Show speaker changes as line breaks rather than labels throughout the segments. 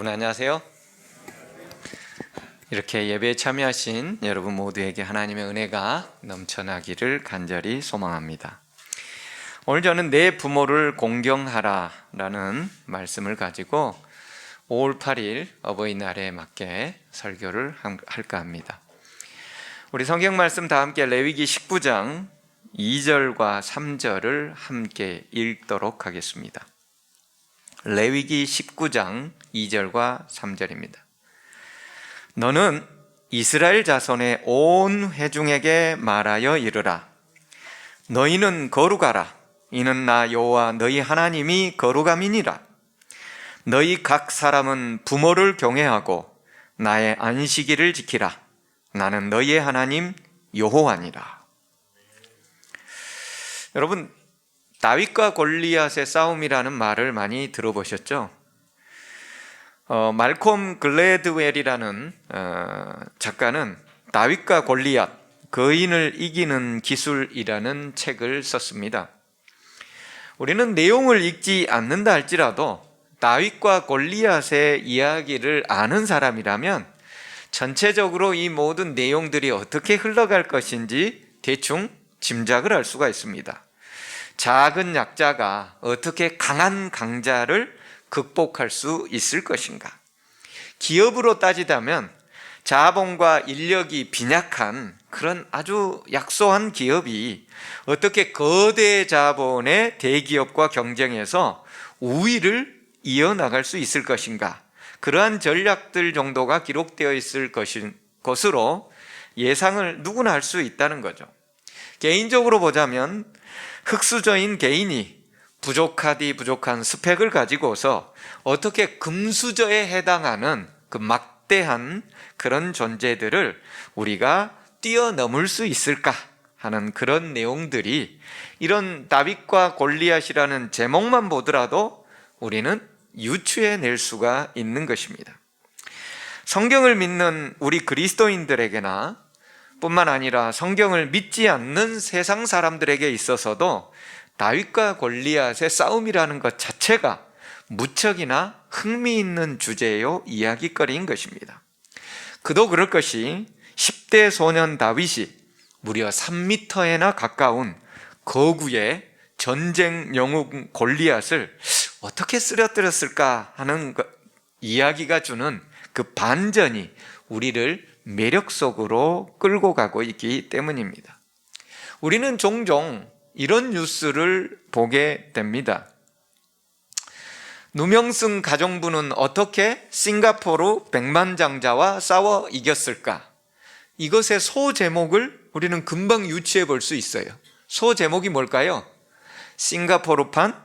여러분 안녕하세요. 이렇게 예배에 참여하신 여러분 모두에게 하나님의 은혜가 넘쳐나기를 간절히 소망합니다. 오늘 저는 내 부모를 공경하라 라는 말씀을 가지고 5월 8일 어버이날에 맞게 설교를 할까 합니다. 우리 성경 말씀 다 함께 레위기 19장 2절과 3절을 함께 읽도록 하겠습니다. 레위기 19장 2절과 3절입니다. 너는 이스라엘 자손의 온 회중에게 말하여 이르라. 너희는 거룩하라. 이는 나 여호와 너희 하나님이 거룩함이니라. 너희 각 사람은 부모를 경외하고 나의 안식일을 지키라. 나는 너희의 하나님 여호와니라. 여러분, 다윗과 골리앗의 싸움이라는 말을 많이 들어보셨죠? 말콤 글래드웰이라는 작가는 다윗과 골리앗, 거인을 이기는 기술이라는 책을 썼습니다. 우리는 내용을 읽지 않는다 할지라도 다윗과 골리앗의 이야기를 아는 사람이라면 전체적으로 이 모든 내용들이 어떻게 흘러갈 것인지 대충 짐작을 할 수가 있습니다. 작은 약자가 어떻게 강한 강자를 극복할 수 있을 것인가? 기업으로 따지자면 자본과 인력이 빈약한 그런 아주 약소한 기업이 어떻게 거대 자본의 대기업과 경쟁해서 우위를 이어나갈 수 있을 것인가? 그러한 전략들 정도가 기록되어 있을 것으로 예상을 누구나 할 수 있다는 거죠. 개인적으로 보자면 흙수저인 개인이 부족하디 부족한 스펙을 가지고서 어떻게 금수저에 해당하는 그 막대한 그런 존재들을 우리가 뛰어넘을 수 있을까 하는 그런 내용들이 이런 다윗과 골리앗이라는 제목만 보더라도 우리는 유추해낼 수가 있는 것입니다. 성경을 믿는 우리 그리스도인들에게나 뿐만 아니라 성경을 믿지 않는 세상 사람들에게 있어서도 다윗과 골리앗의 싸움이라는 것 자체가 무척이나 흥미있는 주제요 이야기거리인 것입니다. 그도 그럴 것이 10대 소년 다윗이 무려 3m에나 가까운 거구의 전쟁 영웅 골리앗을 어떻게 쓰러뜨렸을까 하는 이야기가 주는 그 반전이 우리를 매력 속으로 끌고 가고 있기 때문입니다. 우리는 종종 이런 뉴스를 보게 됩니다. 누명승 가정부는 어떻게 싱가포르 백만장자와 싸워 이겼을까? 이것의 소제목을 우리는 금방 유추해 볼 수 있어요. 소제목이 뭘까요? 싱가포르판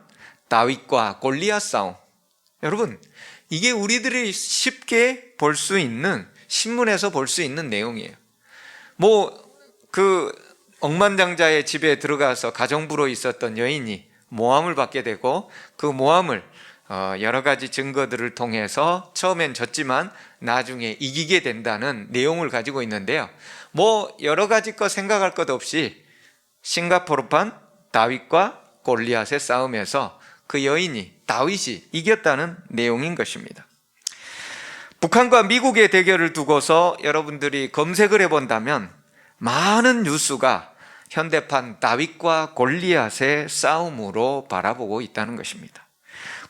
다윗과 골리앗 싸움. 여러분, 이게 우리들이 쉽게 볼 수 있는, 신문에서 볼 수 있는 내용이에요. 억만장자의 집에 들어가서 가정부로 있었던 여인이 모함을 받게 되고 그 모함을 여러 가지 증거들을 통해서 처음엔 졌지만 나중에 이기게 된다는 내용을 가지고 있는데요. 여러 가지 거 생각할 것 없이 싱가포르판 다윗과 골리앗의 싸움에서 그 여인이, 다윗이 이겼다는 내용인 것입니다. 북한과 미국의 대결을 두고서 여러분들이 검색을 해본다면 많은 뉴스가 현대판 다윗과 골리앗의 싸움으로 바라보고 있다는 것입니다.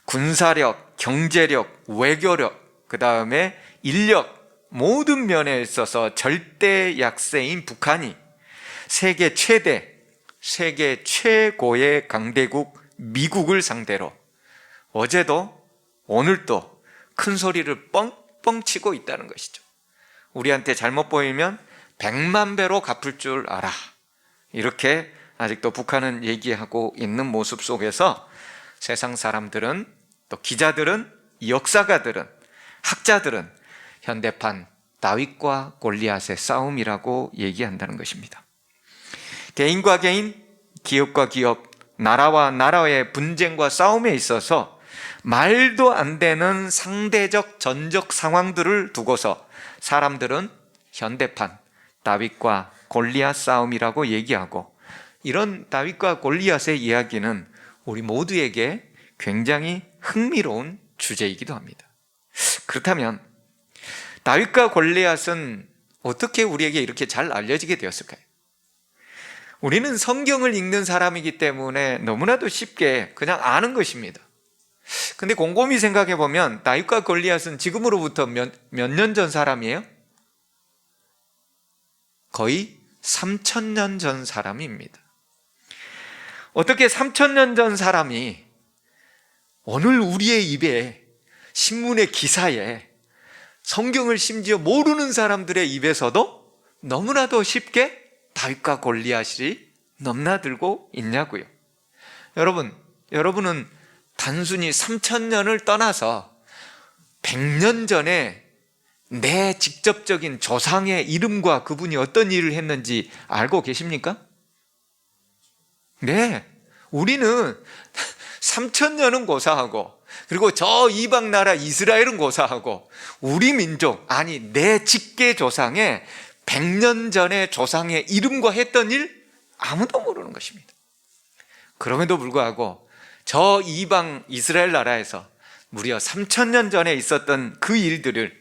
군사력, 경제력, 외교력, 그 다음에 인력, 모든 면에 있어서 절대 약세인 북한이 세계 최고의 강대국 미국을 상대로 어제도 오늘도 큰 소리를 뻥뻥 치고 있다는 것이죠. 우리한테 잘못 보이면 100만 배로 갚을 줄 알아. 이렇게 아직도 북한은 얘기하고 있는 모습 속에서 세상 사람들은, 또 기자들은, 역사가들은, 학자들은 현대판 다윗과 골리앗의 싸움이라고 얘기한다는 것입니다. 개인과 개인, 기업과 기업, 나라와 나라의 분쟁과 싸움에 있어서 말도 안 되는 상대적 전적 상황들을 두고서 사람들은 현대판 다윗과 골리앗 싸움이라고 얘기하고, 이런 다윗과 골리앗의 이야기는 우리 모두에게 굉장히 흥미로운 주제이기도 합니다. 그렇다면 다윗과 골리앗은 어떻게 우리에게 이렇게 잘 알려지게 되었을까요? 우리는 성경을 읽는 사람이기 때문에 너무나도 쉽게 그냥 아는 것입니다. 근데 곰곰이 생각해 보면 다윗과 골리앗은 지금으로부터 몇 년 전 사람이에요? 거의 3,000년 전 사람입니다. 어떻게 3,000년 전 사람이 오늘 우리의 입에, 신문의 기사에, 성경을 심지어 모르는 사람들의 입에서도 너무나도 쉽게 다윗과 골리앗이 넘나들고 있냐고요. 여러분은 단순히 3,000년을 떠나서 100년 전에 내 직접적인 조상의 이름과 그분이 어떤 일을 했는지 알고 계십니까? 네, 우리는 3,000년은 고사하고, 그리고 저 이방 나라 이스라엘은 고사하고, 우리 민족, 아니 내 직계 조상의 100년 전의 조상의 이름과 했던 일 아무도 모르는 것입니다. 그럼에도 불구하고 저 이방 이스라엘 나라에서 무려 3,000년 전에 있었던 그 일들을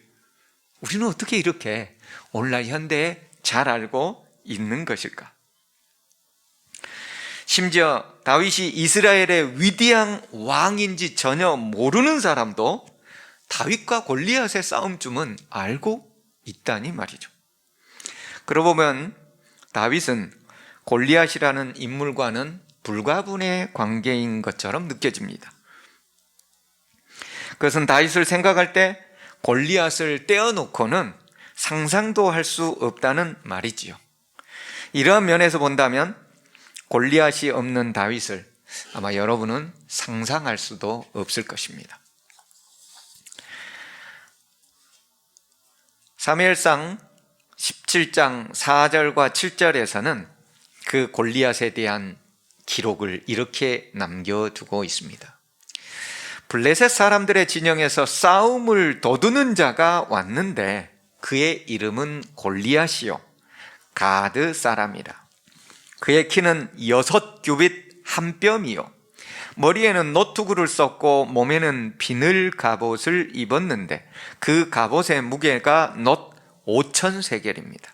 우리는 어떻게 이렇게 오늘날 현대에 잘 알고 있는 것일까? 심지어 다윗이 이스라엘의 위대한 왕인지 전혀 모르는 사람도 다윗과 골리앗의 싸움쯤은 알고 있다니 말이죠. 그러고 보면 다윗은 골리앗이라는 인물과는 불가분의 관계인 것처럼 느껴집니다. 그것은 다윗을 생각할 때 골리앗을 떼어놓고는 상상도 할 수 없다는 말이지요. 이러한 면에서 본다면 골리앗이 없는 다윗을 아마 여러분은 상상할 수도 없을 것입니다. 사무엘상 17장 4절과 7절에서는 그 골리앗에 대한 기록을 이렇게 남겨두고 있습니다. 블레셋 사람들의 진영에서 싸움을 도두는 자가 왔는데 그의 이름은 골리앗이요 가드 사람이라. 그의 키는 6규빗 한 뼘이요 머리에는 노투구를 썼고 몸에는 비늘 갑옷을 입었는데 그 갑옷의 무게가 놋 5,000세겔입니다.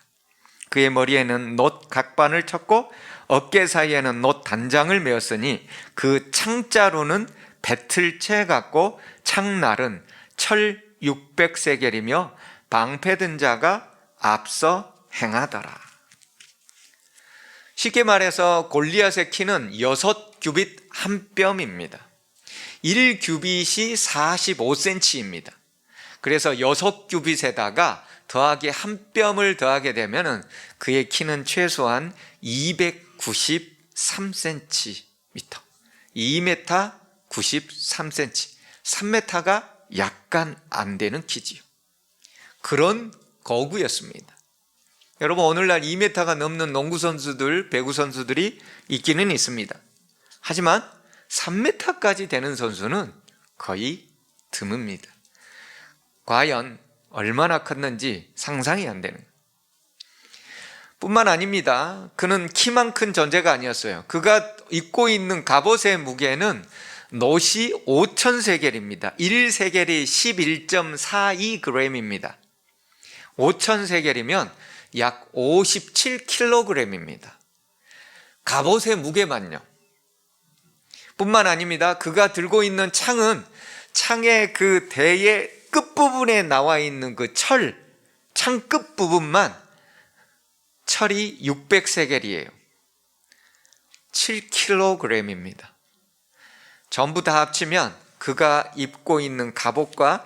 그의 머리에는 놋 각반을 쳤고 어깨 사이에는 놋 단장을 메었으니 그 창자루는 배틀채 같고 창날은 철 600세겔이며 방패든 자가 앞서 행하더라. 쉽게 말해서 골리앗의 키는 6규빗 한 뼘입니다. 1규빗이 45cm입니다. 그래서 6규빗에다가 더하기 한 뼘을 더하게 되면 그의 키는 최소한 293cm, 2m 93cm, 3m가 약간 안 되는 키지요. 그런 거구였습니다. 여러분, 오늘날 2m가 넘는 농구 선수들, 배구 선수들이 있기는 있습니다. 하지만 3m까지 되는 선수는 거의 드뭅니다. 과연 얼마나 컸는지 상상이 안 되는 뿐만 아닙니다. 그는 키만 큰 존재가 아니었어요. 그가 입고 있는 갑옷의 무게는 놋이 5,000세겔입니다. 1세겔이 11.42g입니다. 5,000세겔이면 약 57kg입니다. 갑옷의 무게만요. 뿐만 아닙니다. 그가 들고 있는 창은 창의 그 대의 끝부분에 나와 있는 그 창 끝부분만 철이 600세겔이에요. 7kg입니다. 전부 다 합치면 그가 입고 있는 갑옷과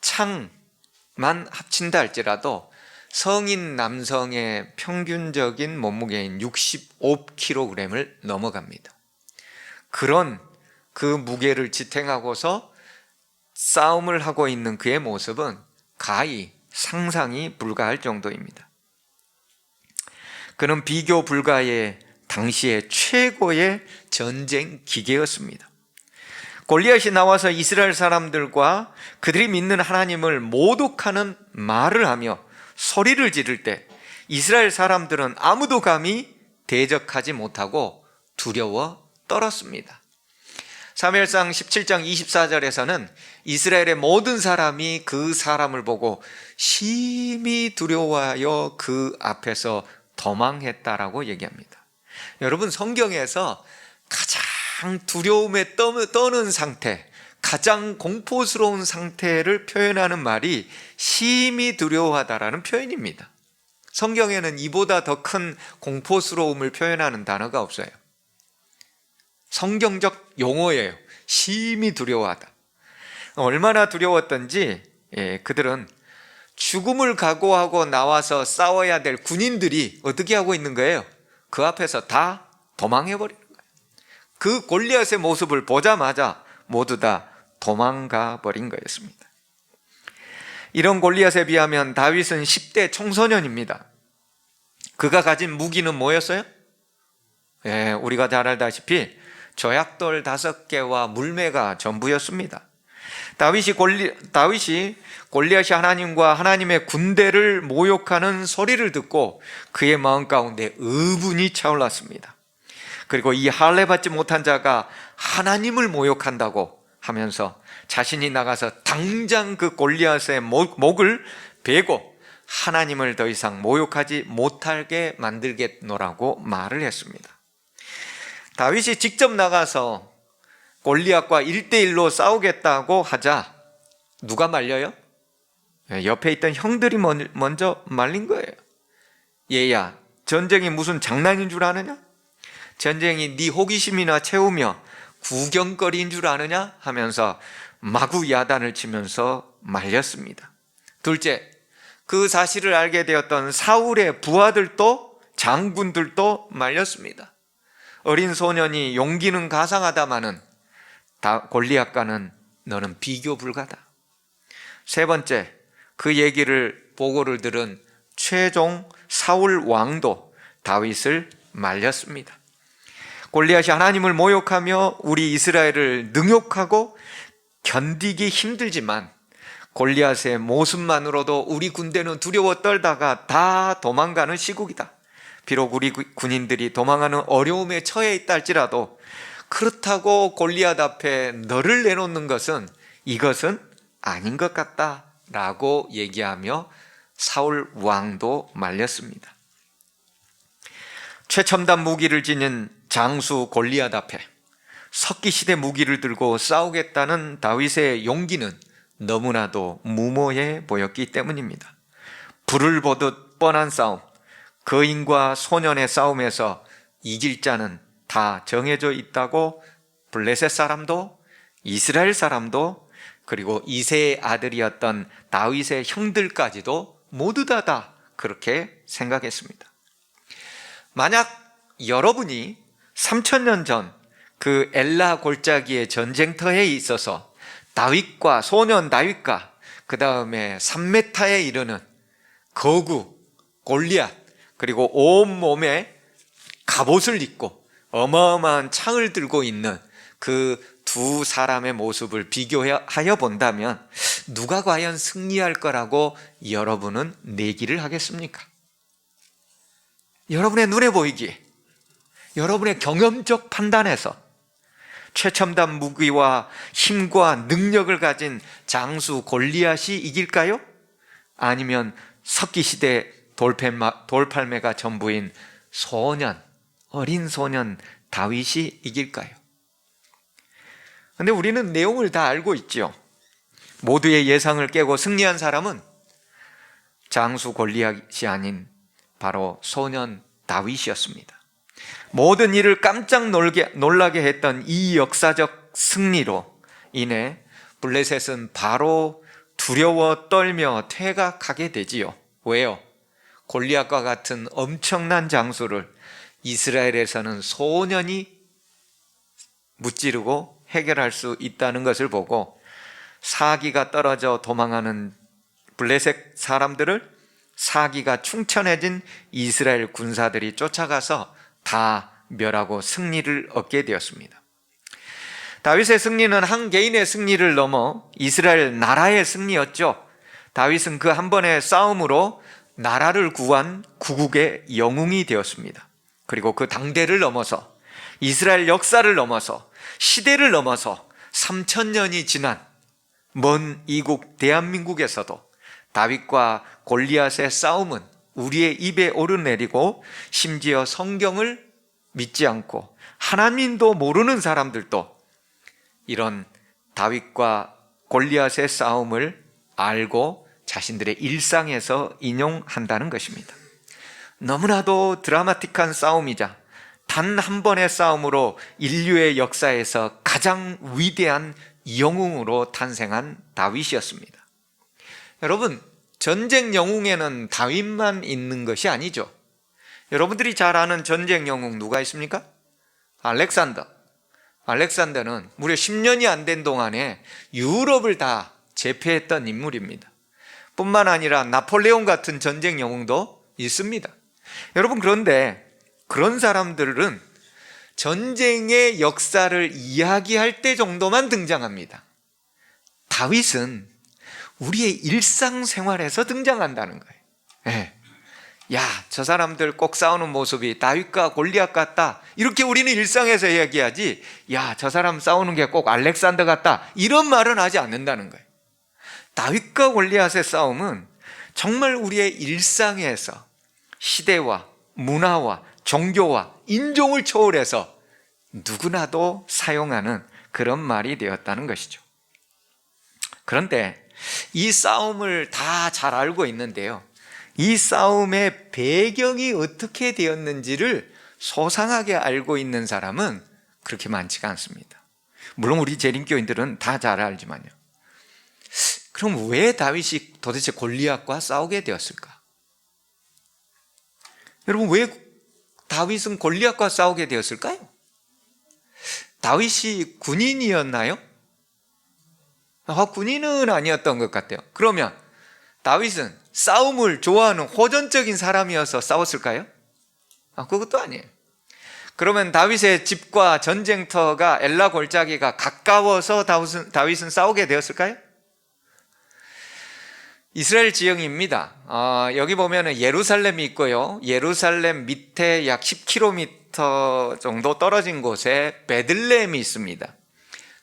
창만 합친다 할지라도 성인 남성의 평균적인 몸무게인 65kg을 넘어갑니다. 그런 그 무게를 지탱하고서 싸움을 하고 있는 그의 모습은 가히 상상이 불가할 정도입니다. 그는 비교 불가의 당시의 최고의 전쟁 기계였습니다. 골리앗이 나와서 이스라엘 사람들과 그들이 믿는 하나님을 모독하는 말을 하며 소리를 지를 때 이스라엘 사람들은 아무도 감히 대적하지 못하고 두려워 떨었습니다. 사무엘상 17장 24절에서는 이스라엘의 모든 사람이 그 사람을 보고 심히 두려워하여 그 앞에서 도망했다라고 얘기합니다. 여러분, 성경에서 가장 두려움에 떠는 상태, 가장 공포스러운 상태를 표현하는 말이 심히 두려워하다라는 표현입니다. 성경에는 이보다 더 큰 공포스러움을 표현하는 단어가 없어요. 성경적 용어예요. 심히 두려워하다. 얼마나 두려웠던지 그들은 죽음을 각오하고 나와서 싸워야 될 군인들이 어떻게 하고 있는 거예요? 그 앞에서 다 도망해버리는 거예요. 그 골리앗의 모습을 보자마자 모두 다 도망가 버린 거였습니다. 이런 골리앗에 비하면 다윗은 10대 청소년입니다. 그가 가진 무기는 뭐였어요? 우리가 잘 알다시피 조약돌 5개와 물매가 전부였습니다. 다윗이 골리앗이 하나님과 하나님의 군대를 모욕하는 소리를 듣고 그의 마음 가운데 의분이 차올랐습니다. 그리고 이 할례 받지 못한 자가 하나님을 모욕한다고 하면서 자신이 나가서 당장 그 골리앗의 목을 베고 하나님을 더 이상 모욕하지 못하게 만들겠노라고 말을 했습니다. 다윗이 직접 나가서 골리앗과 1대1로 싸우겠다고 하자 누가 말려요? 옆에 있던 형들이 먼저 말린 거예요. 얘야, 전쟁이 무슨 장난인 줄 아느냐? 전쟁이 네 호기심이나 채우며 구경거리인 줄 아느냐? 하면서 마구 야단을 치면서 말렸습니다. 둘째, 그 사실을 알게 되었던 사울의 부하들도 장군들도 말렸습니다. 어린 소년이 용기는 가상하다마는 골리앗과는 너는 비교 불가다. 세 번째, 그 보고를 들은 최종 사울 왕도 다윗을 말렸습니다. 골리앗이 하나님을 모욕하며 우리 이스라엘을 능욕하고 견디기 힘들지만 골리앗의 모습만으로도 우리 군대는 두려워 떨다가 다 도망가는 시국이다. 비록 우리 군인들이 도망하는 어려움에 처해 있다 할지라도 그렇다고 골리앗 앞에 너를 내놓는 것은 이것은 아닌 것 같다라고 얘기하며 사울 왕도 말렸습니다. 최첨단 무기를 지닌 장수 골리앗 앞에 석기시대 무기를 들고 싸우겠다는 다윗의 용기는 너무나도 무모해 보였기 때문입니다. 불을 보듯 뻔한 싸움, 거인과 소년의 싸움에서 이길 자는 다 정해져 있다고 블레셋 사람도 이스라엘 사람도 그리고 이새의 아들이었던 다윗의 형들까지도 모두 다 그렇게 생각했습니다. 만약 여러분이 3000년 전 그 엘라 골짜기의 전쟁터에 있어서 다윗과 소년 다윗과 그 다음에 3m에 이르는 거구 골리앗 그리고 온몸에 갑옷을 입고 어마어마한 창을 들고 있는 그 두 사람의 모습을 비교하여 본다면 누가 과연 승리할 거라고 여러분은 내기를 하겠습니까? 여러분의 눈에 보이기에, 여러분의 경험적 판단에서 최첨단 무기와 힘과 능력을 가진 장수 골리앗이 이길까요? 아니면 석기시대 돌팔매가 전부인 어린 소년 다윗이 이길까요? 그런데 우리는 내용을 다 알고 있죠. 모두의 예상을 깨고 승리한 사람은 장수 골리앗이 아닌 바로 소년 다윗이었습니다. 모든 일을 깜짝 놀라게 했던 이 역사적 승리로 인해 블레셋은 바로 두려워 떨며 퇴각하게 되지요. 왜요? 골리앗과 같은 엄청난 장수를 이스라엘에서는 소년이 무찌르고 해결할 수 있다는 것을 보고 사기가 떨어져 도망하는 블레셋 사람들을 사기가 충천해진 이스라엘 군사들이 쫓아가서 다 멸하고 승리를 얻게 되었습니다. 다윗의 승리는 한 개인의 승리를 넘어 이스라엘 나라의 승리였죠. 다윗은 그 한 번의 싸움으로 나라를 구한 구국의 영웅이 되었습니다. 그리고 그 당대를 넘어서 이스라엘 역사를 넘어서 시대를 넘어서 3000년이 지난 먼 이국 대한민국에서도 다윗과 골리앗의 싸움은 우리의 입에 오르내리고, 심지어 성경을 믿지 않고 하나님도 모르는 사람들도 이런 다윗과 골리앗의 싸움을 알고 자신들의 일상에서 인용한다는 것입니다. 너무나도 드라마틱한 싸움이자 단 한 번의 싸움으로 인류의 역사에서 가장 위대한 영웅으로 탄생한 다윗이었습니다. 여러분, 전쟁 영웅에는 다윗만 있는 것이 아니죠. 여러분들이 잘 아는 전쟁 영웅 누가 있습니까? 알렉산더. 알렉산더는 무려 10년이 안 된 동안에 유럽을 다 제패했던 인물입니다. 뿐만 아니라 나폴레옹 같은 전쟁 영웅도 있습니다. 여러분, 그런데 그런 사람들은 전쟁의 역사를 이야기할 때 정도만 등장합니다. 다윗은 우리의 일상생활에서 등장한다는 거예요. 네. 야, 저 사람들 꼭 싸우는 모습이 다윗과 골리앗 같다, 이렇게 우리는 일상에서 이야기하지, 야, 저 사람 싸우는 게 꼭 알렉산더 같다, 이런 말은 하지 않는다는 거예요. 다윗과 골리앗의 싸움은 정말 우리의 일상에서 시대와 문화와 종교와 인종을 초월해서 누구나도 사용하는 그런 말이 되었다는 것이죠. 그런데 이 싸움을 다 잘 알고 있는데요, 이 싸움의 배경이 어떻게 되었는지를 소상하게 알고 있는 사람은 그렇게 많지가 않습니다. 물론 우리 재림교인들은 다 잘 알지만요. 그럼 왜 다윗이 도대체 골리앗과 싸우게 되었을까? 여러분, 왜 다윗은 골리앗과 싸우게 되었을까요? 다윗이 군인이었나요? 군인은 아니었던 것 같아요. 그러면 다윗은 싸움을 좋아하는 호전적인 사람이어서 싸웠을까요? 그것도 아니에요. 그러면 다윗의 집과 전쟁터가 엘라 골짜기가 가까워서 다윗은 싸우게 되었을까요? 이스라엘 지형입니다. 여기 보면은 예루살렘이 있고요, 예루살렘 밑에 약 10km 정도 떨어진 곳에 베들레헴이 있습니다.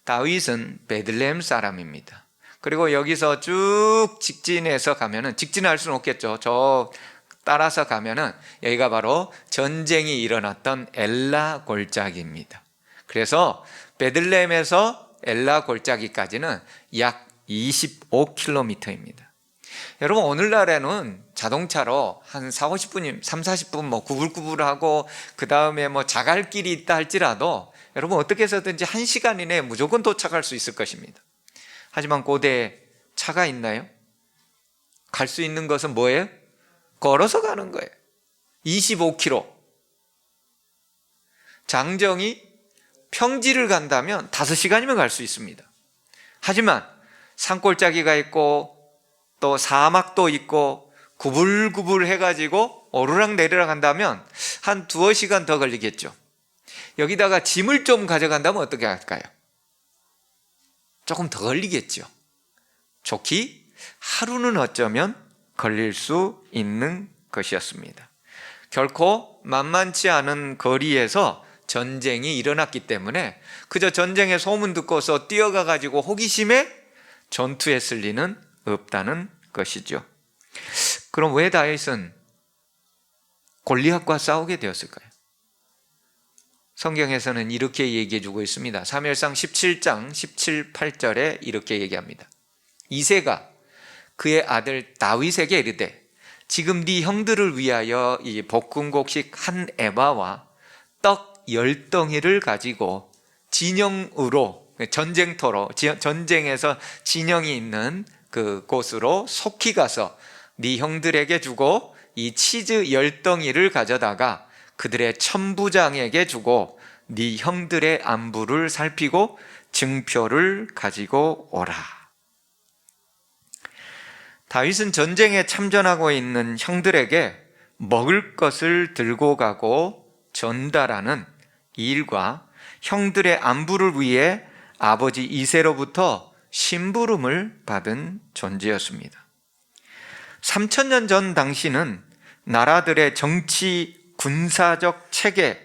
다윗은 베들레헴 사람입니다. 그리고 여기서 쭉 직진해서 가면은, 직진할 수는 없겠죠, 저 따라서 가면은 여기가 바로 전쟁이 일어났던 엘라 골짜기입니다. 그래서 베들레헴에서 엘라 골짜기까지는 약 25km입니다. 여러분, 오늘날에는 자동차로 한 40-50분, 30-40분 구불구불하고 그 다음에 자갈길이 있다 할지라도 여러분 어떻게 해서든지 1시간 이내에 무조건 도착할 수 있을 것입니다. 하지만 고대에 차가 있나요? 갈 수 있는 것은 뭐예요? 걸어서 가는 거예요. 25km. 장정이 평지를 간다면 5시간이면 갈 수 있습니다. 하지만 산골짜기가 있고 또 사막도 있고 구불구불 해가지고 오르락내리락 한다면 한 2-3시간 더 걸리겠죠. 여기다가 짐을 좀 가져간다면 어떻게 할까요? 조금 더 걸리겠죠. 좋기 하루는 어쩌면 걸릴 수 있는 것이었습니다. 결코 만만치 않은 거리에서 전쟁이 일어났기 때문에 그저 전쟁의 소문 듣고서 뛰어가 가지고 호기심에 전투했을 리는 없다는 것이죠. 그럼 왜 다윗은 골리앗과 싸우게 되었을까요? 성경에서는 이렇게 얘기해 주고 있습니다. 사무엘상 17장 17, 8절에 이렇게 얘기합니다. 이새가 그의 아들 다윗에게 이르되 지금 네 형들을 위하여 이 볶음곡식 한 에바와 떡 10덩이를 가지고 진영으로, 전쟁터로, 전쟁에서 진영이 있는 그 곳으로 속히 가서 네 형들에게 주고 이 치즈 10덩이를 가져다가 그들의 천부장에게 주고 네 형들의 안부를 살피고 증표를 가지고 오라. 다윗은 전쟁에 참전하고 있는 형들에게 먹을 것을 들고 가고 전달하는 일과 형들의 안부를 위해 아버지 이새로부터 심부름을 받은 존재였습니다. 3000년 전 당시는 나라들의 정치, 군사적 체계,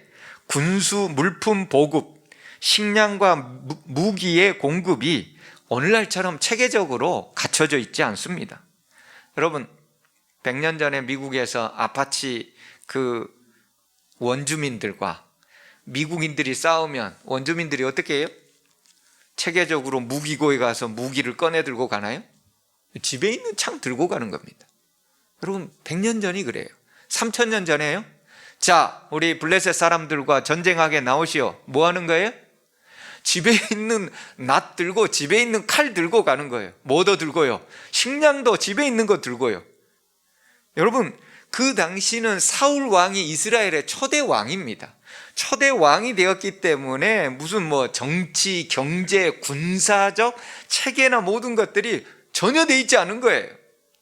군수 물품 보급, 식량과 무기의 공급이 오늘날처럼 체계적으로 갖춰져 있지 않습니다. 여러분, 100년 전에 미국에서 아파치 그 원주민들과 미국인들이 싸우면 원주민들이 어떻게 해요? 체계적으로 무기고에 가서 무기를 꺼내 들고 가나요? 집에 있는 창 들고 가는 겁니다. 여러분, 100년 전이 그래요. 3000년 전에요. 자, 우리 블레셋 사람들과 전쟁하게 나오시오. 뭐 하는 거예요? 집에 있는 낫 들고 집에 있는 칼 들고 가는 거예요. 뭐도 들고요? 식량도 집에 있는 거 들고요. 여러분, 그 당시는 사울 왕이 이스라엘의 초대 왕입니다. 초대 왕이 되었기 때문에 무슨 뭐 정치, 경제, 군사적 체계나 모든 것들이 전혀 돼 있지 않은 거예요.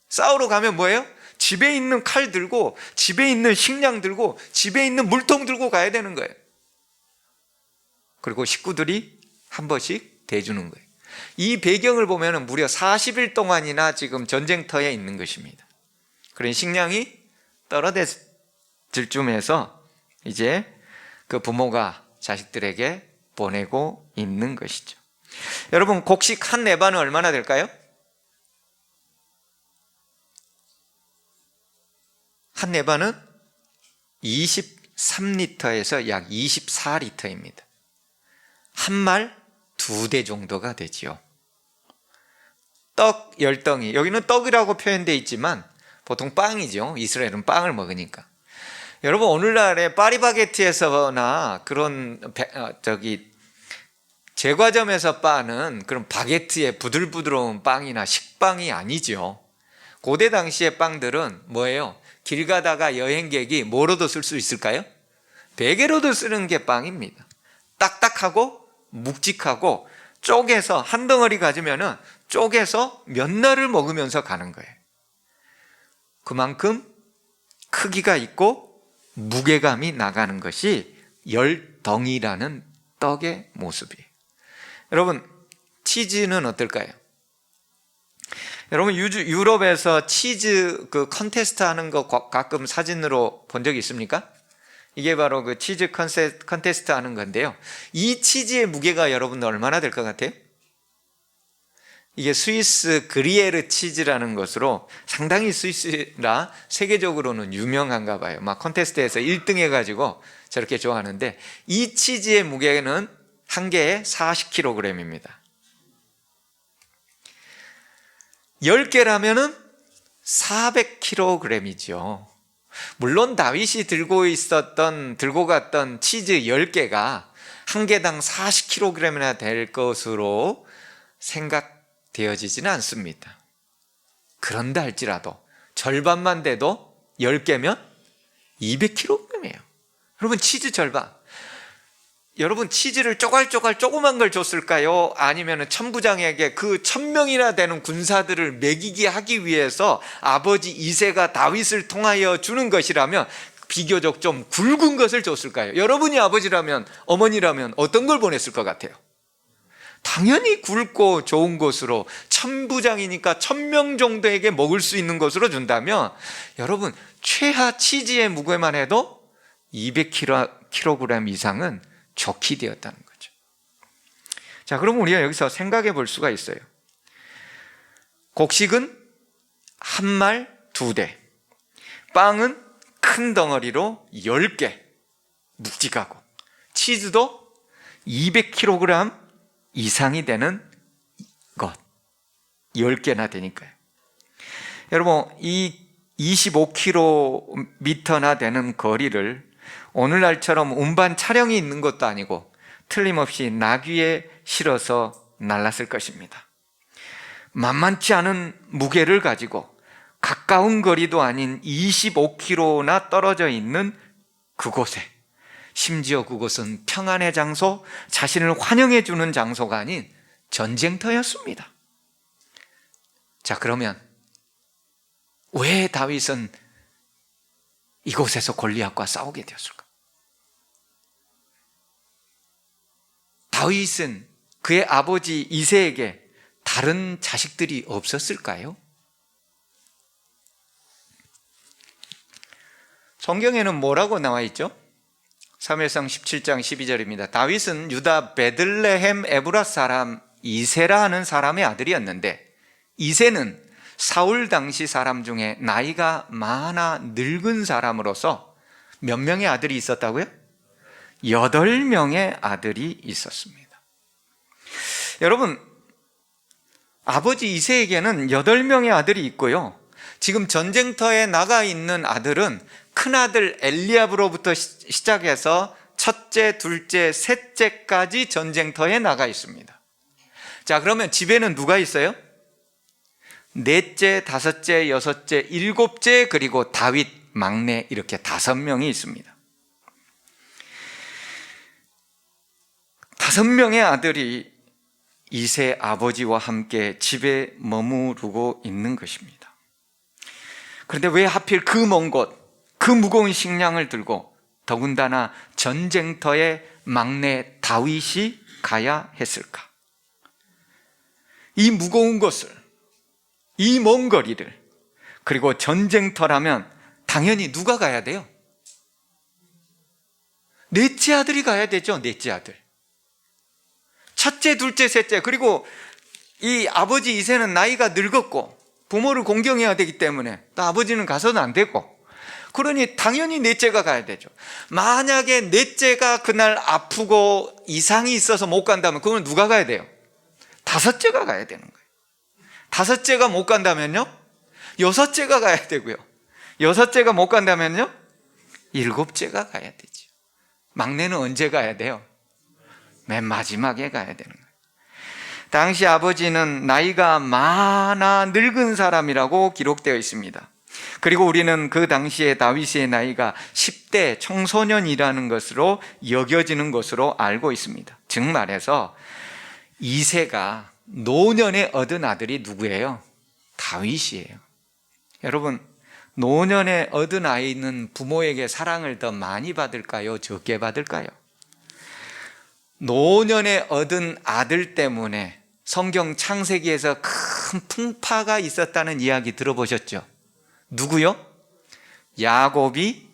싸우러 가면 뭐예요? 집에 있는 칼 들고 집에 있는 식량 들고 집에 있는 물통 들고 가야 되는 거예요. 그리고 식구들이 한 번씩 대주는 거예요. 이 배경을 보면 무려 40일 동안이나 지금 전쟁터에 있는 것입니다. 그런 식량이 떨어졌을 쯤에서 이제 그 부모가 자식들에게 보내고 있는 것이죠. 여러분, 곡식 한 에바는 얼마나 될까요? 한 에바는 23리터에서 약 24리터입니다. 한 말 2대 정도가 되지요. 떡 10덩이, 여기는 떡이라고 표현되어 있지만 보통 빵이죠. 이스라엘은 빵을 먹으니까. 여러분, 오늘날의 파리바게트에서나 그런 제과점에서 파는 그런 바게트의 부들부들한 빵이나 식빵이 아니죠. 고대 당시의 빵들은 뭐예요? 길 가다가 여행객이 뭐로도 쓸 수 있을까요? 베개로도 쓰는 게 빵입니다. 딱딱하고 묵직하고 쪼개서 한 덩어리 가지면은 쪼개서 몇 날을 먹으면서 가는 거예요. 그만큼 크기가 있고 무게감이 나가는 것이 10덩이라는 떡의 모습이에요. 여러분, 치즈는 어떨까요? 여러분, 유럽에서 치즈 그 컨테스트 하는 거 가끔 사진으로 본 적이 있습니까? 이게 바로 그 치즈 컨테스트 하는 건데요. 이 치즈의 무게가 여러분 얼마나 될 것 같아요? 이게 스위스 그리에르 치즈라는 것으로 상당히 스위스라 세계적으로는 유명한가 봐요. 막 컨테스트에서 1등 해가지고 저렇게 좋아하는데, 이 치즈의 무게는 한 개에 40kg입니다. 10개라면은 400kg이죠. 물론 다윗이 들고 갔던 치즈 10개가 한 개당 40kg이나 될 것으로 생각되어지지는 않습니다. 그런다 할지라도 절반만 돼도 10개면 200kg이에요. 여러분, 치즈 절반. 여러분, 치즈를 쪼갈쪼갈 조그만 걸 줬을까요? 아니면 천부장에게 그 1000명이나 되는 군사들을 먹이게 하기 위해서 아버지 이새가 다윗을 통하여 주는 것이라면 비교적 좀 굵은 것을 줬을까요? 여러분이 아버지라면, 어머니라면 어떤 걸 보냈을 것 같아요? 당연히 굵고 좋은 것으로, 천부장이니까 1000명 정도에게 먹을 수 있는 것으로 준다면 여러분, 최하 치즈의 무게만 해도 200kg 이상은 좋게 되었다는 거죠. 자, 그럼 우리가 여기서 생각해 볼 수가 있어요. 곡식은 한 말 2대, 빵은 큰 덩어리로 10개 묵직하고, 치즈도 200kg 이상이 되는 것 10개나 되니까요. 여러분, 이 25km나 되는 거리를 오늘날처럼 운반 차량이 있는 것도 아니고 틀림없이 나귀에 실어서 날랐을 것입니다. 만만치 않은 무게를 가지고 가까운 거리도 아닌 25km나 떨어져 있는 그곳에, 심지어 그곳은 평안의 장소, 자신을 환영해 주는 장소가 아닌 전쟁터였습니다. 자, 그러면 왜 다윗은 이곳에서 골리앗과 싸우게 되었을까? 다윗은 그의 아버지 이새에게 다른 자식들이 없었을까요? 성경에는 뭐라고 나와 있죠? 사무엘상 17장 12절입니다. 다윗은 유다 베들레헴 에브라 사람 이세라 하는 사람의 아들이었는데, 이세는 사울 당시 사람 중에 나이가 많아 늙은 사람으로서 몇 명의 아들이 있었다고요? 8명의 아들이 있었습니다. 여러분, 아버지 이세에게는 8명의 아들이 있고요, 지금 전쟁터에 나가 있는 아들은 큰아들 엘리압으로부터 시작해서 첫째, 둘째, 셋째까지 전쟁터에 나가 있습니다. 자, 그러면 집에는 누가 있어요? 넷째, 다섯째, 여섯째, 일곱째, 그리고 다윗 막내, 이렇게 5명이 있습니다. 5명의 아들이 이세 아버지와 함께 집에 머무르고 있는 것입니다. 그런데 왜 하필 그 먼 곳, 그 무거운 식량을 들고 더군다나 전쟁터에 막내 다윗이 가야 했을까? 이 무거운 것을, 이 먼 거리를, 그리고 전쟁터라면 당연히 누가 가야 돼요? 넷째 아들이 가야 되죠. 넷째 아들. 첫째, 둘째, 셋째, 그리고 이 아버지 이세는 나이가 늙었고 부모를 공경해야 되기 때문에 또 아버지는 가서는 안 되고, 그러니 당연히 넷째가 가야 되죠. 만약에 넷째가 그날 아프고 이상이 있어서 못 간다면 그건 누가 가야 돼요? 다섯째가 가야 되는 거예요. 다섯째가 못 간다면요? 여섯째가 가야 되고요. 여섯째가 못 간다면요? 일곱째가 가야 되죠. 막내는 언제 가야 돼요? 맨 마지막에 가야 되는 거예요. 당시 아버지는 나이가 많아 늙은 사람이라고 기록되어 있습니다. 그리고 우리는 그 당시에 다윗의 나이가 10대 청소년이라는 것으로 여겨지는 것으로 알고 있습니다. 즉 말해서 이세가 노년에 얻은 아들이 누구예요? 다윗이에요. 여러분, 노년에 얻은 아이는 부모에게 사랑을 더 많이 받을까요? 적게 받을까요? 노년에 얻은 아들 때문에 성경 창세기에서 큰 풍파가 있었다는 이야기 들어보셨죠? 누구요? 야곱이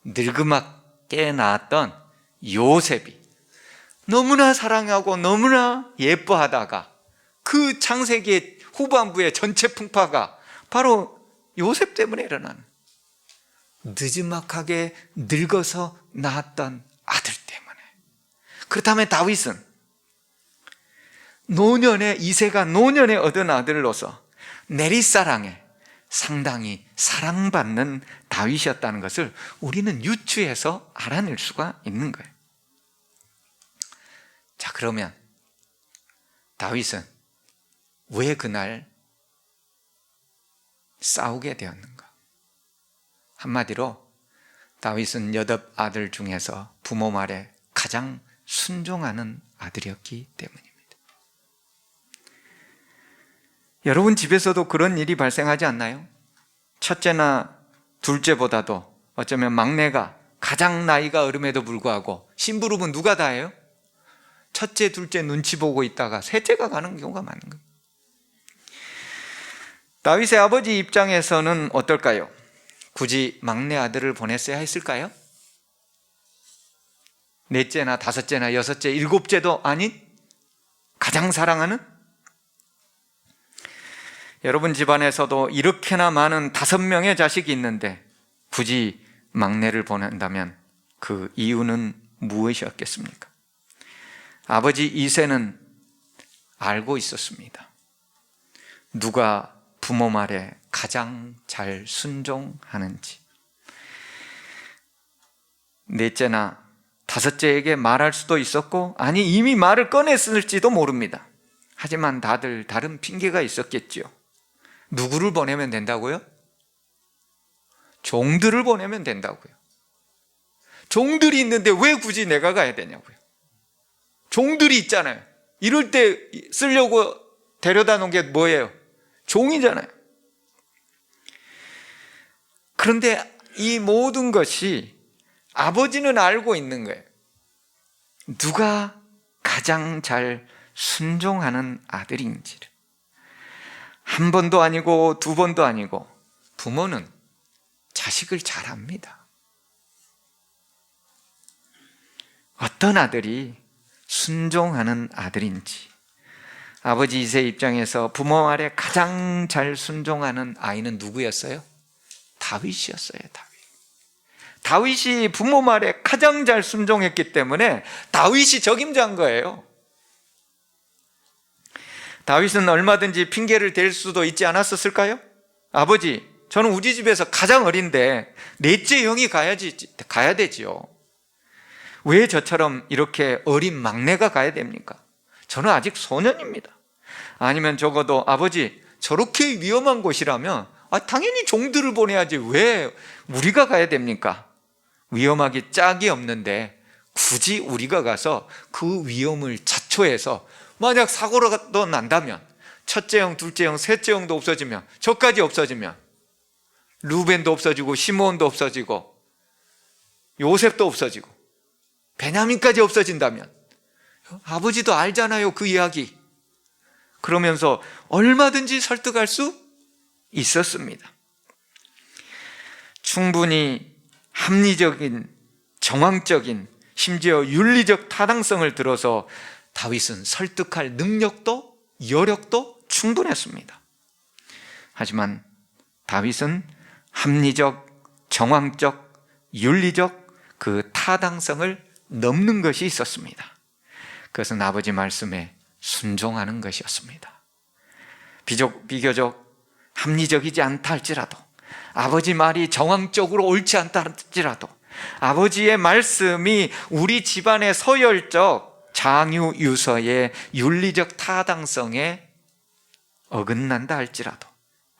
늙음하게 낳았던 요셉이 너무나 사랑하고 너무나 예뻐하다가 그 창세기의 후반부의 전체 풍파가 바로 요셉 때문에 일어나는, 늦지막하게 늙어서 낳았던 아들 때문에. 그렇다면 다윗은 노년에, 이세가 노년에 얻은 아들로서 내리사랑에 상당히 사랑받는 다윗이었다는 것을 우리는 유추해서 알아낼 수가 있는 거예요. 자, 그러면 다윗은 왜 그날 싸우게 되었는가? 한마디로 다윗은 8아들 중에서 부모 말에 가장 순종하는 아들이었기 때문입니다. 여러분 집에서도 그런 일이 발생하지 않나요? 첫째나 둘째보다도 어쩌면 막내가 가장 나이가 어림에도 불구하고 심부름은 누가 다 해요? 첫째, 둘째 눈치 보고 있다가 셋째가 가는 경우가 많은 거예요. 다윗의 아버지 입장에서는 어떨까요? 굳이 막내 아들을 보냈어야 했을까요? 넷째나 다섯째나 여섯째, 일곱째도 아닌 가장 사랑하는? 여러분 집안에서도 이렇게나 많은 5명의 자식이 있는데 굳이 막내를 보낸다면 그 이유는 무엇이었겠습니까? 아버지 이새는 알고 있었습니다. 누가 부모 말에 가장 잘 순종하는지. 넷째나 다섯째에게 말할 수도 있었고, 아니 이미 말을 꺼냈을지도 모릅니다. 하지만 다들 다른 핑계가 있었겠지요. 누구를 보내면 된다고요? 종들을 보내면 된다고요. 종들이 있는데 왜 굳이 내가 가야 되냐고요. 종들이 있잖아요. 이럴 때 쓰려고 데려다 놓은 게 뭐예요? 종이잖아요. 그런데 이 모든 것이 아버지는 알고 있는 거예요. 누가 가장 잘 순종하는 아들인지를. 한 번도 아니고 두 번도 아니고 부모는 자식을 잘 압니다. 어떤 아들이 순종하는 아들인지. 아버지 이세 입장에서 부모 말에 가장 잘 순종하는 아이는 누구였어요? 다윗이었어요. 다윗이 부모 말에 가장 잘 순종했기 때문에 다윗이 적임자인 거예요. 다윗은 얼마든지 핑계를 댈 수도 있지 않았었을까요? 아버지, 저는 우리 집에서 가장 어린데 넷째 형이 가야 되지요. 왜 저처럼 이렇게 어린 막내가 가야 됩니까? 저는 아직 소년입니다. 아니면 적어도 아버지, 저렇게 위험한 곳이라면 당연히 종들을 보내야지 왜 우리가 가야 됩니까? 위험하기 짝이 없는데 굳이 우리가 가서 그 위험을 자초해서 만약 사고라도 난다면 첫째 형, 둘째 형, 셋째 형도 없어지면, 저까지 없어지면, 루벤도 없어지고 시므온도 없어지고 요셉도 없어지고 베냐민까지 없어진다면, 아버지도 알잖아요, 그 이야기. 그러면서 얼마든지 설득할 수 있었습니다. 충분히 합리적인, 정황적인, 심지어 윤리적 타당성을 들어서 다윗은 설득할 능력도 여력도 충분했습니다. 하지만 다윗은 합리적, 정황적, 윤리적 그 타당성을 넘는 것이 있었습니다. 그것은 아버지 말씀에 순종하는 것이었습니다. 비교적 합리적이지 않다 할지라도, 아버지 말이 정황적으로 옳지 않다 할지라도, 아버지의 말씀이 우리 집안의 서열적 장유유서의 윤리적 타당성에 어긋난다 할지라도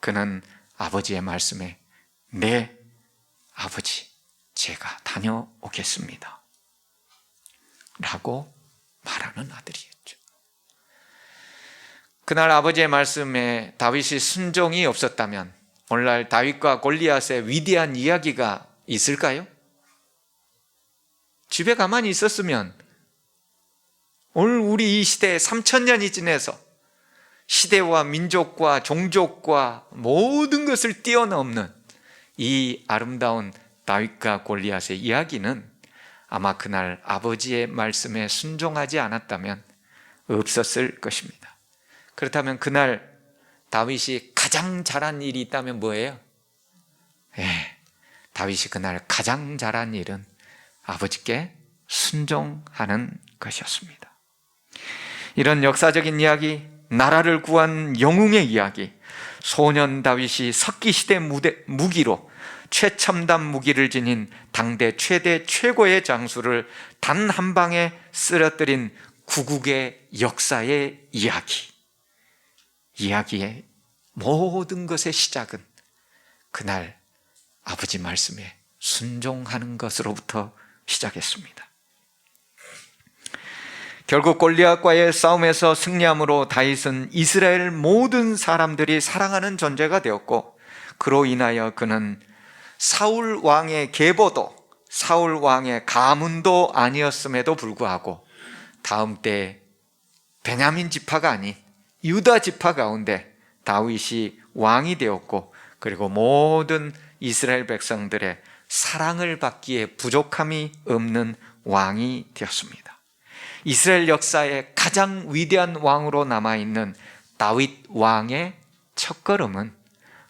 그는 아버지의 말씀에 네, 아버지, 제가 다녀오겠습니다 라고 말하는 아들이었죠. 그날 아버지의 말씀에 다윗이 순종이 없었다면 오늘날 다윗과 골리앗의 위대한 이야기가 있을까요? 집에 가만히 있었으면 오늘 우리 이 시대에 3000년이 지나서 시대와 민족과 종족과 모든 것을 뛰어넘는 이 아름다운 다윗과 골리앗의 이야기는 아마 그날 아버지의 말씀에 순종하지 않았다면 없었을 것입니다. 그렇다면 그날 다윗이 가장 잘한 일이 있다면 뭐예요? 다윗이 그날 가장 잘한 일은 아버지께 순종하는 것이었습니다. 이런 역사적인 이야기, 나라를 구한 영웅의 이야기, 소년 다윗이 석기시대 무기로 최첨단 무기를 지닌 당대 최대 최고의 장수를 단 한 방에 쓰러뜨린 구국의 역사의 이야기의 모든 것의 시작은 그날 아버지 말씀에 순종하는 것으로부터 시작했습니다. 결국 골리앗과의 싸움에서 승리함으로 다윗은 이스라엘 모든 사람들이 사랑하는 존재가 되었고, 그로 인하여 그는 사울 왕의 계보도 사울 왕의 가문도 아니었음에도 불구하고 다음 때 베냐민 지파가 아닌 유다 지파 가운데 다윗이 왕이 되었고, 그리고 모든 이스라엘 백성들의 사랑을 받기에 부족함이 없는 왕이 되었습니다. 이스라엘 역사의 가장 위대한 왕으로 남아있는 다윗 왕의 첫걸음은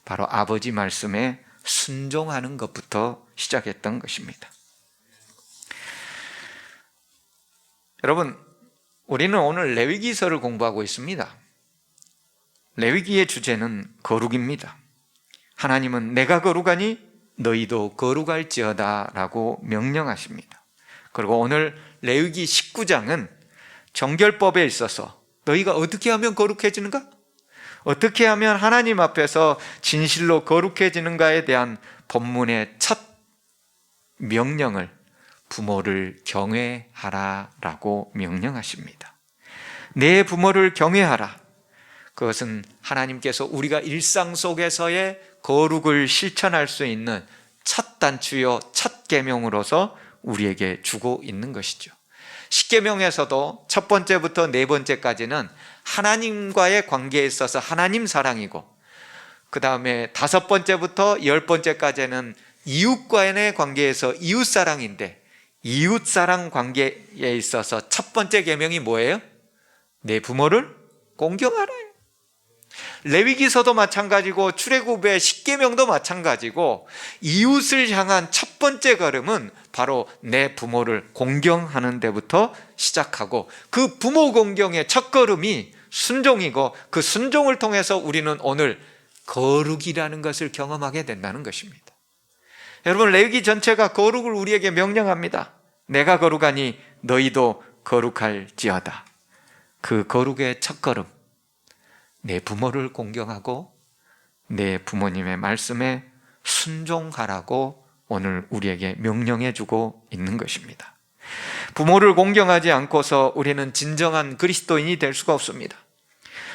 바로 아버지 말씀에 순종하는 것부터 시작했던 것입니다. 여러분, 우리는 오늘 레위기서를 공부하고 있습니다. 레위기의 주제는 거룩입니다. 하나님은 내가 거룩하니 너희도 거룩할지어다 라고 명령하십니다. 그리고 오늘 레위기 19장은 정결법에 있어서 너희가 어떻게 하면 거룩해지는가? 어떻게 하면 하나님 앞에서 진실로 거룩해지는가에 대한 본문의 첫 명령을 부모를 경외하라라고 명령하십니다. 내 부모를 경외하라. 그것은 하나님께서 우리가 일상 속에서의 거룩을 실천할 수 있는 첫 단추요, 첫 계명으로서 우리에게 주고 있는 것이죠. 십계명에서도 첫 번째부터 네 번째까지는 하나님과의 관계에 있어서 하나님 사랑이고, 그 다음에 다섯 번째부터 열 번째까지는 이웃과의 관계에서 이웃 사랑인데, 이웃사랑 관계에 있어서 첫 번째 계명이 뭐예요? 내 부모를 공경하라. 레위기서도 마찬가지고 출애굽의 10계명도 마찬가지고 이웃을 향한 첫 번째 걸음은 바로 내 부모를 공경하는 데부터 시작하고 그 부모 공경의 첫 걸음이 순종이고 그 순종을 통해서 우리는 오늘 거룩이라는 것을 경험하게 된다는 것입니다. 여러분, 레위기 전체가 거룩을 우리에게 명령합니다. 내가 거룩하니 너희도 거룩할지어다. 그 거룩의 첫걸음, 내 부모를 공경하고 내 부모님의 말씀에 순종하라고 오늘 우리에게 명령해 주고 있는 것입니다. 부모를 공경하지 않고서 우리는 진정한 그리스도인이 될 수가 없습니다.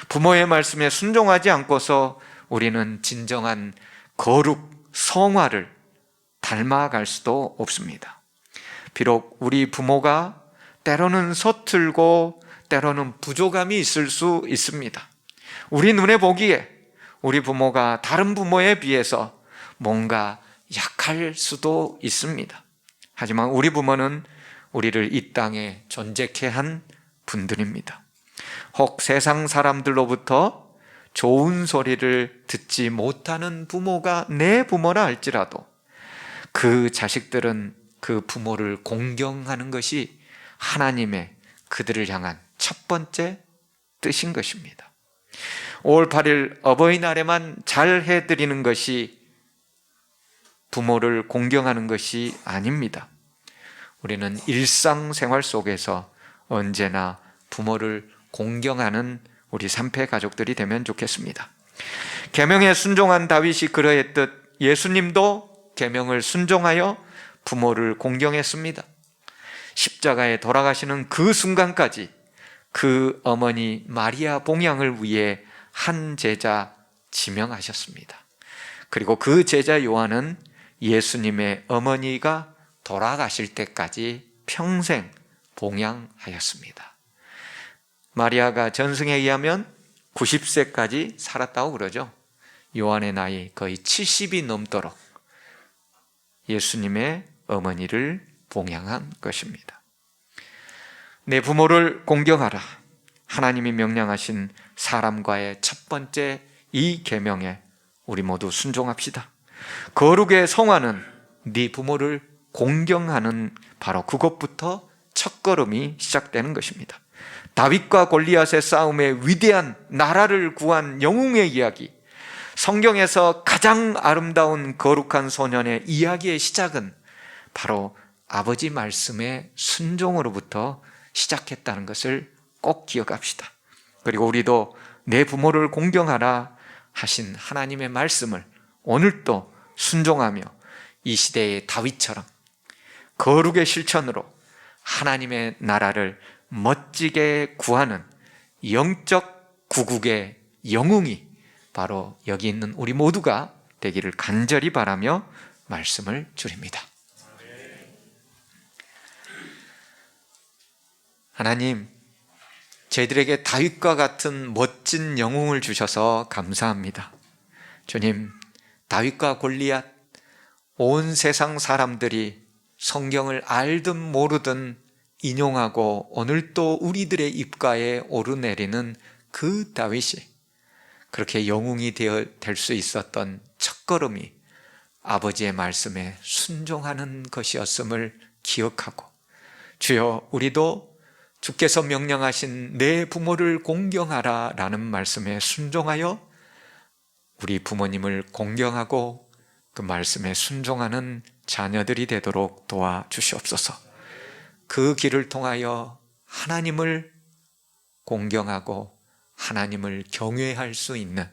부모의 말씀에 순종하지 않고서 우리는 진정한 거룩, 성화를 닮아갈 수도 없습니다. 비록 우리 부모가 때로는 서툴고 때로는 부족함이 있을 수 있습니다. 우리 눈에 보기에 우리 부모가 다른 부모에 비해서 뭔가 약할 수도 있습니다. 하지만 우리 부모는 우리를 이 땅에 존재케 한 분들입니다. 혹 세상 사람들로부터 좋은 소리를 듣지 못하는 부모가 내 부모라 할지라도 그 자식들은 그 부모를 공경하는 것이 하나님의 그들을 향한 첫 번째 뜻인 것입니다. 5월 8일 어버이날에만 잘 해드리는 것이 부모를 공경하는 것이 아닙니다. 우리는 일상생활 속에서 언제나 부모를 공경하는 우리 삼패 가족들이 되면 좋겠습니다. 계명에 순종한 다윗이 그러했듯 예수님도 계명을 순종하여 부모를 공경했습니다. 십자가에 돌아가시는 그 순간까지 그 어머니 마리아 봉양을 위해 한 제자 지명하셨습니다. 그리고 그 제자 요한은 예수님의 어머니가 돌아가실 때까지 평생 봉양하였습니다. 마리아가 전승에 의하면 90세까지 살았다고 그러죠. 요한의 나이 거의 70이 넘도록 예수님의 어머니를 봉양한 것입니다. 내 부모를 공경하라. 하나님이 명령하신 사람과의 첫 번째 이 계명에 우리 모두 순종합시다. 거룩의 성화는 네 부모를 공경하는 바로 그것부터 첫걸음이 시작되는 것입니다. 다윗과 골리앗의 싸움에 위대한 나라를 구한 영웅의 이야기, 성경에서 가장 아름다운 거룩한 소년의 이야기의 시작은 바로 아버지 말씀의 순종으로부터 시작했다는 것을 꼭 기억합시다. 그리고 우리도 내 부모를 공경하라 하신 하나님의 말씀을 오늘도 순종하며 이 시대의 다윗처럼 거룩의 실천으로 하나님의 나라를 멋지게 구하는 영적 구국의 영웅이 바로 여기 있는 우리 모두가 되기를 간절히 바라며 말씀을 드립니다. 하나님, 저희들에게 다윗과 같은 멋진 영웅을 주셔서 감사합니다. 주님, 다윗과 골리앗, 온 세상 사람들이 성경을 알든 모르든 인용하고 오늘도 우리들의 입가에 오르내리는 그 다윗이 그렇게 영웅이 될 수 있었던 첫걸음이 아버지의 말씀에 순종하는 것이었음을 기억하고, 주여, 우리도 주께서 명령하신 내 부모를 공경하라 라는 말씀에 순종하여 우리 부모님을 공경하고 그 말씀에 순종하는 자녀들이 되도록 도와주시옵소서. 그 길을 통하여 하나님을 공경하고 하나님을 경외할 수 있는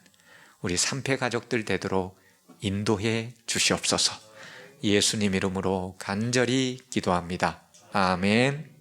우리 삼패 가족들 되도록 인도해 주시옵소서. 예수님 이름으로 간절히 기도합니다. 아멘.